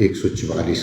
144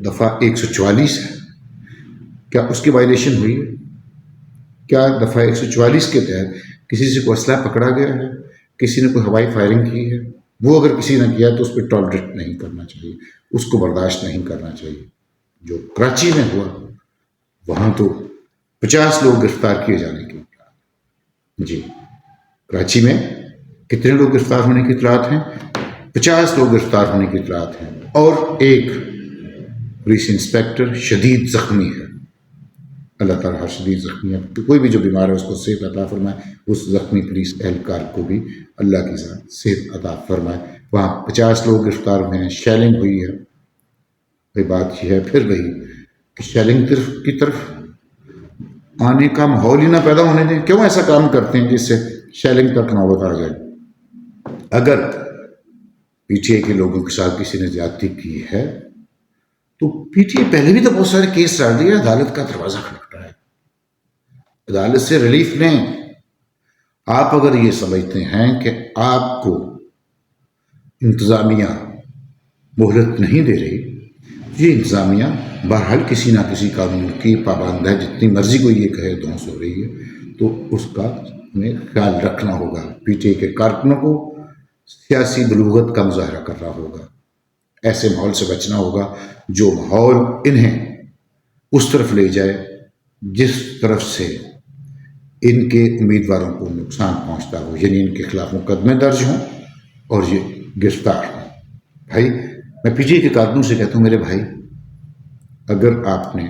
دفعہ 144 ہے، کیا اس کی وائلیشن ہوئی ہے؟ کیا دفعہ 144 کے تحت کسی سے کوئی اسلحہ پکڑا گیا ہے، کسی نے کوئی ہوائی فائرنگ کی ہے؟ وہ اگر کسی نے کیا تو اس پہ ٹالریٹ نہیں کرنا چاہیے، اس کو برداشت نہیں کرنا چاہیے۔ جو کراچی میں ہوا وہاں تو 50 لوگ گرفتار کیے جانے کی اطلاع۔ جی، کراچی میں کتنے لوگ گرفتار ہونے کی اطلاعات ہیں؟ 50 لوگ گرفتار ہونے کی اطلاعات ہیں، اور ایک پولیس انسپیکٹر شدید زخمی ہے۔ اللہ تعالیٰ ہر شدید زخمی ہے، کوئی بھی جو بیمار ہے اس کو صحت عطا فرمائے، اس زخمی پولیس اہلکار کو بھی اللہ کی ذات صحت عطا فرمائے۔ وہاں 50 لوگ گرفتار ہوئے ہیں، شیلنگ ہوئی ہے۔ یہ بات یہ ہے پھر وہی کہ شیلنگ کی طرف آنے کا ماحول ہی نہ پیدا ہونے دیں۔ کیوں ایسا کام کرتے ہیں جس سے شیلنگ تک نوبت آ جائے؟ اگر پی ٹی آئی کے لوگوں کے ساتھ کسی نے زیادتی کی ہے تو پی ٹی آئی پہلے بھی تو بہت سارے کیس ڈال دیے، عدالت کا دروازہ کھٹکھٹا ہے، عدالت سے ریلیف لیں۔ آپ اگر یہ سمجھتے ہیں کہ آپ کو انتظامیہ مہلت نہیں دے رہی، یہ انتظامیہ بہرحال کسی نہ کسی قانون کی پابند ہے، جتنی مرضی کو یہ کہے دونس ہو رہی ہے، تو اس کا ہمیں خیال رکھنا ہوگا۔ پی ٹی آئی کے کارکنوں کو سیاسی بلوغت کا مظاہرہ کرنا ہوگا، ایسے ماحول سے بچنا ہوگا جو ماحول انہیں اس طرف لے جائے جس طرف سے ان کے امیدواروں کو نقصان پہنچتا ہو، یعنی ان کے خلاف مقدمے درج ہوں اور یہ گرفتار ہوں۔ بھائی، میں پی ٹی آئی کے کارکنوں سے کہتا ہوں، میرے بھائی، اگر آپ نے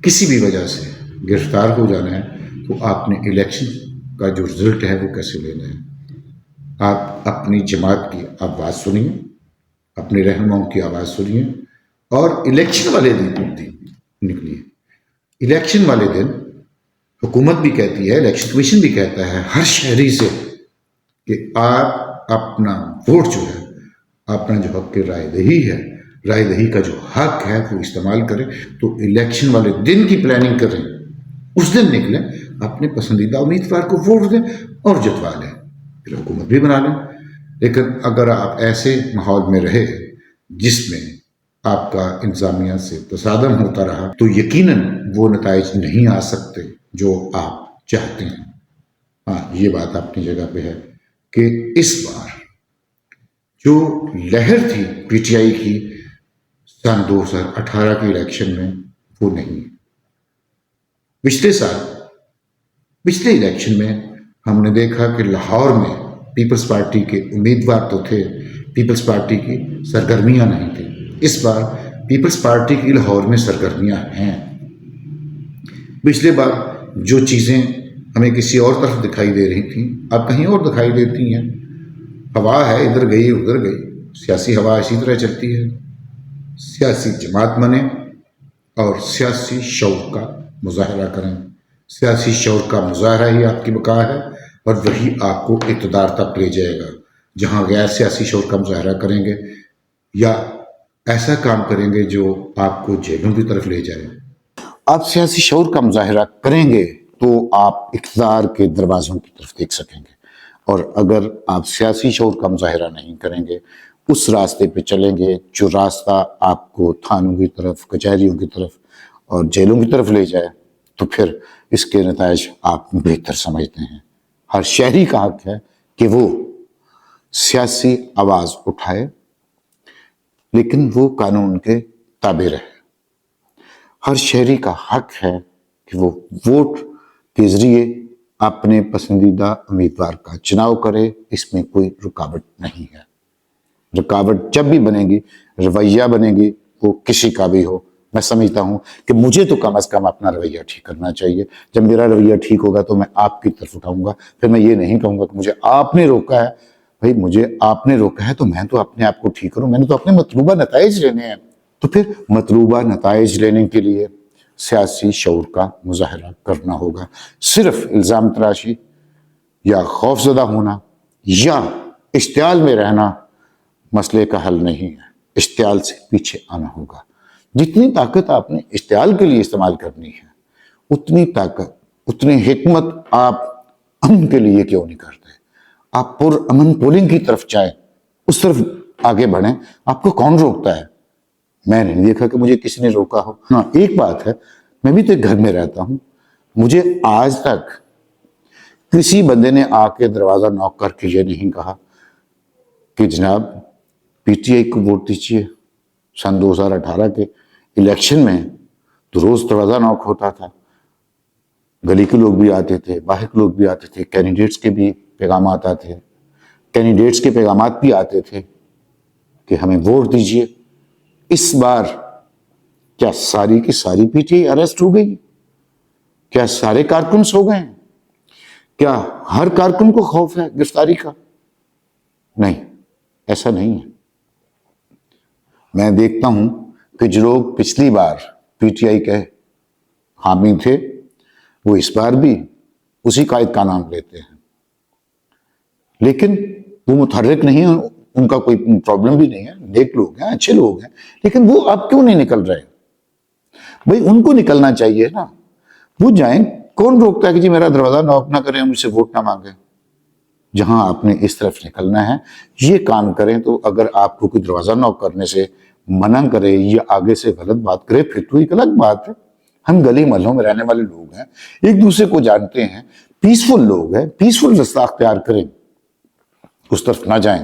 کسی بھی وجہ سے گرفتار ہو جانا ہے تو آپ نے الیکشن کا جو رزلٹ ہے وہ کیسے لینا ہے؟ آپ اپنی جماعت کی آواز سنیے، اپنے رہنماؤں کی آواز سنیے، اور الیکشن والے دن نکلیے۔ الیکشن والے دن حکومت بھی کہتی ہے، الیکشن کمیشن بھی کہتا ہے ہر شہری سے کہ آپ اپنا ووٹ جو ہے، اپنا جو حق رائے دہی ہے، رائے دہی کا جو حق ہے وہ استعمال کریں۔ تو الیکشن والے دن کی پلاننگ کریں، اس دن نکلیں، اپنے پسندیدہ امیدوار کو ووٹ دیں اور جتوا لیں، پھر حکومت بھی بنا لیں۔ لیکن اگر آپ ایسے ماحول میں رہے جس میں آپ کا انتظامیہ سے تصادم ہوتا رہا تو یقیناً وہ نتائج نہیں آ سکتے جو آپ چاہتے ہیں۔ ہاں، یہ بات اپنی جگہ پہ ہے کہ اس بار جو لہر تھی پی ٹی آئی کی سن 2018 کے الیکشن میں وہ نہیں ہے۔ پچھلے الیکشن میں ہم نے دیکھا کہ لاہور میں پیپلز پارٹی کے امیدوار تو تھے، پیپلز پارٹی کی سرگرمیاں نہیں تھیں۔ اس بار پیپلز پارٹی کی لاہور میں سرگرمیاں ہیں۔ پچھلے بار جو چیزیں ہمیں کسی اور طرف دکھائی دے رہی تھیں اب کہیں اور دکھائی دیتی ہیں۔ ہوا ہے، ادھر گئی ادھر گئی، سیاسی ہوا اسی طرح چلتی ہے۔ سیاسی جماعت بنے اور سیاسی شعور کا مظاہرہ کریں۔ سیاسی شعور کا مظاہرہ ہی آپ کی بقا ہے اور وہی آپ کو اقتدار تک لے جائے گا۔ جہاں غیر سیاسی شعور کا مظاہرہ کریں گے یا ایسا کام کریں گے جو آپ کو جیلوں کی طرف لے جائے۔ آپ سیاسی شعور کا مظاہرہ کریں گے تو آپ اقتدار کے دروازوں کی طرف دیکھ سکیں گے، اور اگر آپ سیاسی شعور کا مظاہرہ نہیں کریں گے، اس راستے پہ چلیں گے جو راستہ آپ کو تھانوں کی طرف، کچہریوں کی طرف اور جیلوں کی طرف لے جائے، تو پھر اس کے نتائج آپ بہتر سمجھتے ہیں۔ ہر شہری کا حق ہے کہ وہ سیاسی آواز اٹھائے، لیکن وہ قانون کے تابع رہے۔ ہر شہری کا حق ہے کہ وہ ووٹ کے ذریعے اپنے پسندیدہ امیدوار کا چناؤ کرے، اس میں کوئی رکاوٹ نہیں ہے۔ رکاوٹ جب بھی بنے گی، رویہ بنے گی، وہ کسی کا بھی ہو، میں سمجھتا ہوں کہ مجھے تو کم از کم اپنا رویہ ٹھیک کرنا چاہیے۔ جب میرا رویہ ٹھیک ہوگا تو میں آپ کی طرف اٹھاؤں گا، پھر میں یہ نہیں کہوں گا کہ مجھے آپ نے روکا ہے۔ بھائی، مجھے آپ نے روکا ہے تو میں تو اپنے آپ کو ٹھیک کروں، میں نے تو اپنے مطلوبہ نتائج لینے ہیں۔ تو پھر مطلوبہ نتائج لینے کے لیے سیاسی شعور کا مظاہرہ کرنا ہوگا۔ صرف الزام تراشی یا خوف زدہ ہونا یا اشتعال میں رہنا مسئلے کا حل نہیں ہے۔ اشتعال سے پیچھے آنا ہوگا۔ جتنی طاقت آپ نے اشتعال کے لیے استعمال کرنی ہے، اتنی طاقت، اتنی حکمت آپ امن کے لیے کیوں نہیں کرتے؟ آپ پر امن پولنگ کی طرف جائیں، اس طرف آگے بڑھیں۔ آپ کو کون روکتا ہے؟ میں نے نہیں دیکھا کہ مجھے کسی نے روکا ہو. ہاں ایک بات ہے، میں بھی تو ایک گھر میں رہتا ہوں، مجھے آج تک کسی بندے نے آ کے دروازہ نوک کر کے یہ نہیں کہا کہ جناب پی ٹی آئی کو ووٹ دیجیے. 2018 کے الیکشن میں تو روز دروازہ نوک ہوتا تھا، گلی کے لوگ بھی آتے تھے، باہر کے لوگ بھی آتے تھے، کینڈیڈیٹس کے بھی پیغامات آتے تھے، کینڈیڈیٹس کے پیغامات بھی آتے تھے کہ ہمیں ووٹ دیجیے. اس بار کیا ساری کی ساری پی ٹی آئی اریسٹ ہو گئی؟ کیا سارے کارکنس ہو گئے ہیں؟ کیا ہر کارکن کو خوف ہے گرفتاری کا؟ نہیں، ایسا نہیں ہے. میں دیکھتا ہوں کہ جو لوگ پچھلی بار پی ٹی آئی کے حامی تھے وہ اس بار بھی اسی قائد کا نام لیتے ہیں، لیکن وہ متحرک نہیں ہیں، ان کا کوئی پرابلم بھی نہیں ہے، نیک لوگ ہیں، اچھے لوگ ہیں، لیکن وہ اب کیوں نہیں نکل رہے؟ بھئی ان کو نکلنا چاہیے نا، وہ جائیں. کون روکتا ہے کہ جی میرا دروازہ نوک نہ کریں، مجھ سے ووٹ نہ مانگیں؟ جہاں آپ نے اس طرف نکلنا ہے یہ کام کریں. تو اگر آپ کو کوئی دروازہ نوک کرنے سے منع کرے یا آگے سے غلط بات کرے پھر تو ایک الگ بات ہے. ہم گلی محلوں میں رہنے والے لوگ ہیں، ایک دوسرے کو جانتے ہیں، پیسفل لوگ ہیں، پیسفل رستہ اختیار کریں، اس طرف نہ جائیں.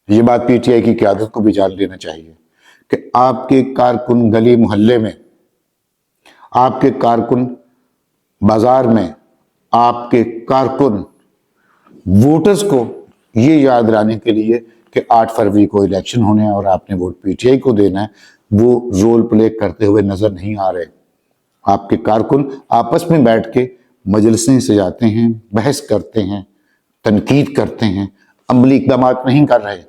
یہ بات پی ٹی آئی کی قیادت کو بھی جان لینا چاہیے کہ آپ کے کارکن گلی محلے میں، آپ کے کارکن بازار میں، آپ کے کارکن ووٹرز کو یہ یاد لانے کے لیے کہ 8 فروری کو الیکشن ہونے ہیں اور آپ نے ووٹ پی ٹی آئی کو دینا ہے، وہ رول پلے کرتے ہوئے نظر نہیں آ رہے. آپ کے کارکن آپس میں بیٹھ کے مجلسیں سجاتے ہیں، بحث کرتے ہیں، تنقید کرتے ہیں، عملی اقدامات نہیں کر رہے.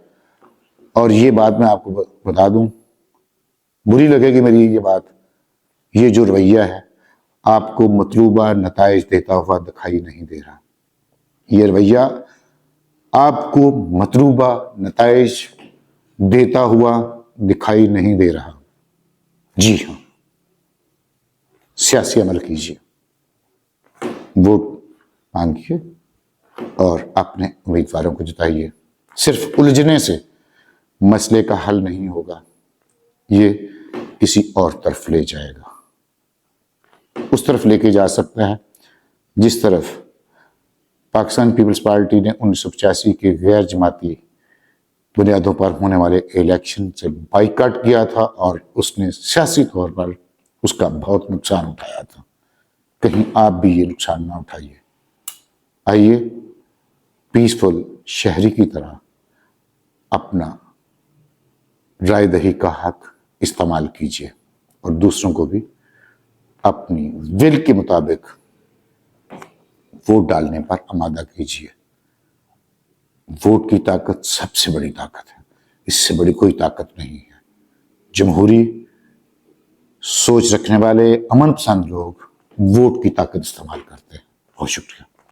اور یہ بات میں آپ کو بتا دوں، بری لگے گی میری یہ بات، یہ جو رویہ ہے آپ کو مطلوبہ نتائج دیتا ہوا دکھائی نہیں دے رہا. یہ رویہ آپ کو مطلوبہ نتائج دیتا ہوا دکھائی نہیں دے رہا. جی ہاں، سیاسی عمل کیجیے، ووٹ مانگیے اور اپنے امیدواروں کو جتائیے. صرف الجھنے سے مسئلے کا حل نہیں ہوگا، یہ کسی اور طرف لے جائے گا. اس طرف لے کے جا سکتا ہے جس طرف پاکستان پیپلز پارٹی نے 1985 کے غیر جماعتی بنیادوں پر ہونے والے الیکشن سے بائیکاٹ کیا تھا اور اس نے سیاسی طور پر اس کا بہت نقصان اٹھایا تھا. کہیں آپ بھی یہ نقصان نہ اٹھائیے. آئیے پیسفل شہری کی طرح اپنا رائے دہی کا حق استعمال کیجیے اور دوسروں کو بھی اپنی ول کے مطابق ووٹ ڈالنے پر آمادہ کیجیے. ووٹ کی طاقت سب سے بڑی طاقت ہے، اس سے بڑی کوئی طاقت نہیں ہے. جمہوری سوچ رکھنے والے امن پسند لوگ ووٹ کی طاقت استعمال کرتے ہیں. بہت شکریہ.